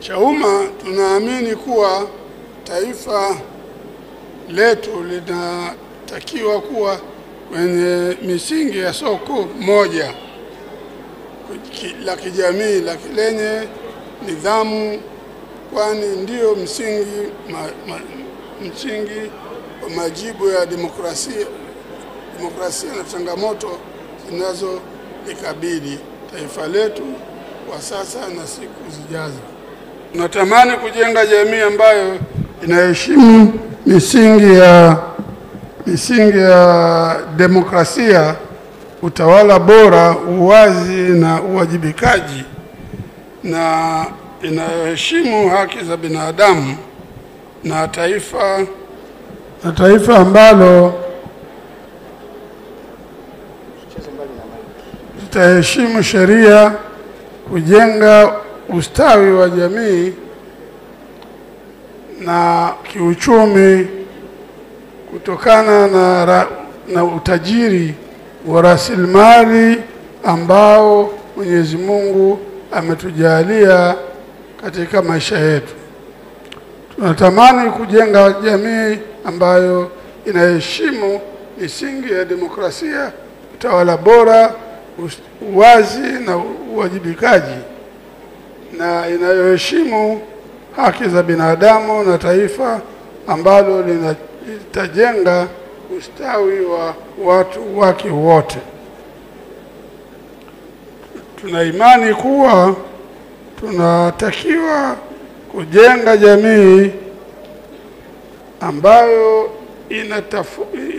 Chauma tunaamini kuwa taifa letu linatakiwa kuwa kwenye misingi ya soko moja la kijamii lenye nidhamu, kwani ndio msingi wa majibu ya demokrasia na changamoto zinazolikabili taifa letu kwa sasa na siku zijazo. Tunatamani kujenga jamii ambayo inaheshimu misingi ya demokrasia, utawala bora, uwazi na uwajibikaji, na inayoheshimu haki za binadamu, na taifa ambalo litaheshimu sheria, kujenga ustawi wa jamii na kiuchumi kutokana na utajiri wa rasilimali ambao Mwenyezi Mungu ametujalia katika maisha yetu. Tunatamani kujenga jamii ambayo inaheshimu misingi ya demokrasia, utawala bora, uwazi na uwajibikaji, na inayoheshimu haki za binadamu, na taifa ambalo litajenga ustawi wa watu wake wote. Tuna imani kuwa tunatakiwa kujenga jamii ambayo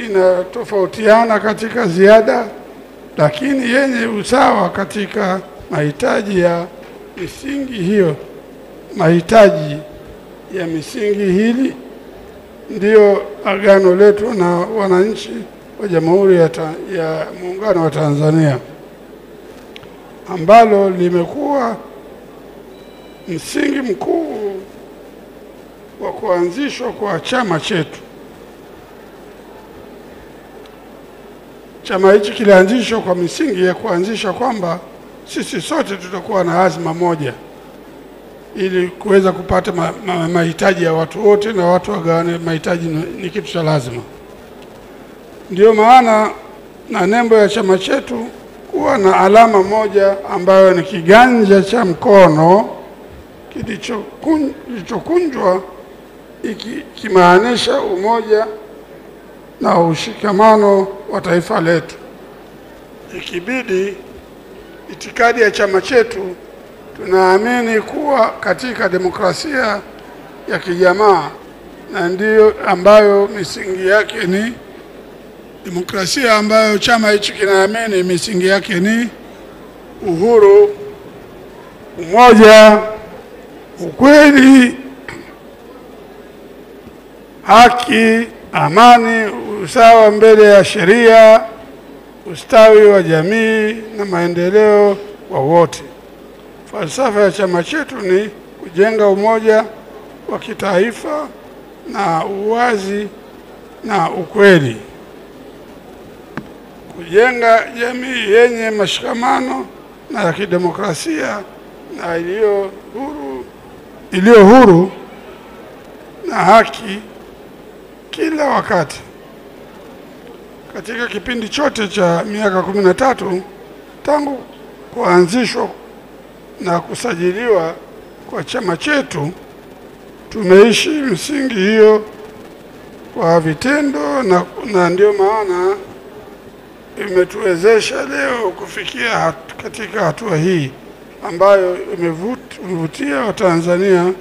inatofautiana katika ziada, lakini yenye usawa katika mahitaji ya misingi hiyo. Mahitaji ya misingi hili ndio agano letu na wananchi wa Jamhuri ya Muungano wa Tanzania, ambalo limekuwa msingi mkuu wa kuanzishwa kwa chama chetu. Chama hichi kilianzishwa kwa misingi ya kuanzisha kwamba sisi sote tutakuwa na azma moja ili kuweza kupata mahitaji ya watu wote, na watu wagawane mahitaji ni kitu cha lazima. Ndio maana na nembo ya chama chetu kuwa na alama moja ambayo ni kiganja cha mkono kilichokunjwa, ikimaanisha umoja na ushikamano wa taifa letu. Ikibidi, itikadi ya chama chetu, tunaamini kuwa katika demokrasia ya kijamaa, na ndiyo ambayo misingi yake ni demokrasia, ambayo chama hichi kinaamini misingi yake ni uhuru, umoja, ukweli, haki, amani, usawa mbele ya sheria, ustawi wa jamii na maendeleo wa wote. Falsafa ya chama chetu ni kujenga umoja wa kitaifa na uwazi na ukweli, kujenga jamii yenye mashikamano na ya kidemokrasia na iliyo huru na haki kila wakati. Katika kipindi chote cha miaka 13 tangu kuanzishwa na kusajiliwa kwa chama chetu, tumeishi misingi hiyo kwa vitendo, na ndio maana imetuwezesha leo kufikia katika hatua hii ambayo imevutia Watanzania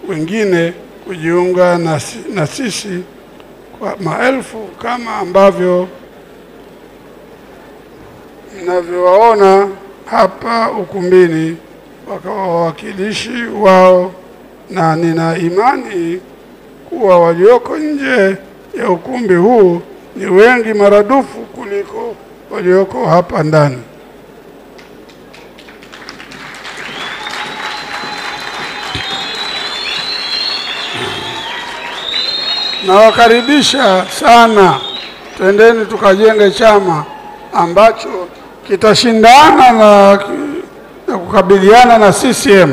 wengine kujiunga na sisi kwa maelfu, kama ambavyo mnavyowaona hapa ukumbini wakawa wawakilishi wao, na nina imani kuwa walioko nje ya ukumbi huu ni wengi maradufu kuliko walioko hapa ndani. Nawakaribisha sana, twendeni tukajenge chama ambacho kitashindana na kukabiliana na CCM.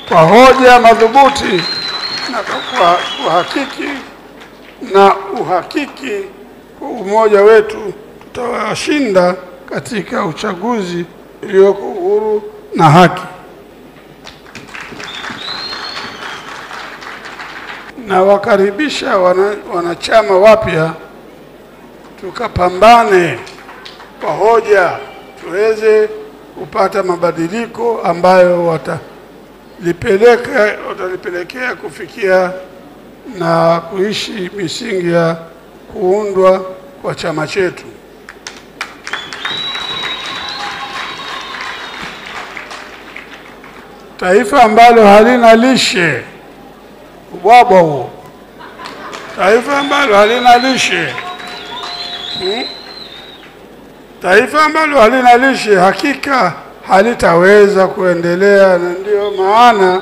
kwa hoja madhubuti na kwa uhakiki kwa umoja wetu tutawashinda katika uchaguzi ulioko huru na haki. Na wakaribisha wanachama wapya, tukapambane kwa hoja tuweze kupata mabadiliko ambayo watalipelekea kufikia na kuishi misingi ya kuundwa kwa chama chetu. Taifa ambalo halina lishe, ubwabwa huo. Taifa ambalo halina lishe, taifa ambalo halina lishe hakika halitaweza kuendelea, na ndio maana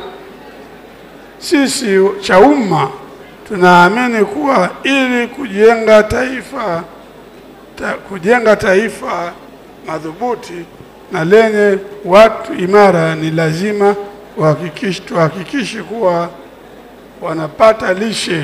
sisi CHAUMMA tunaamini kuwa ili kujenga taifa madhubuti na lenye watu imara, ni lazima tuhakikishe kuwa wanapata lishe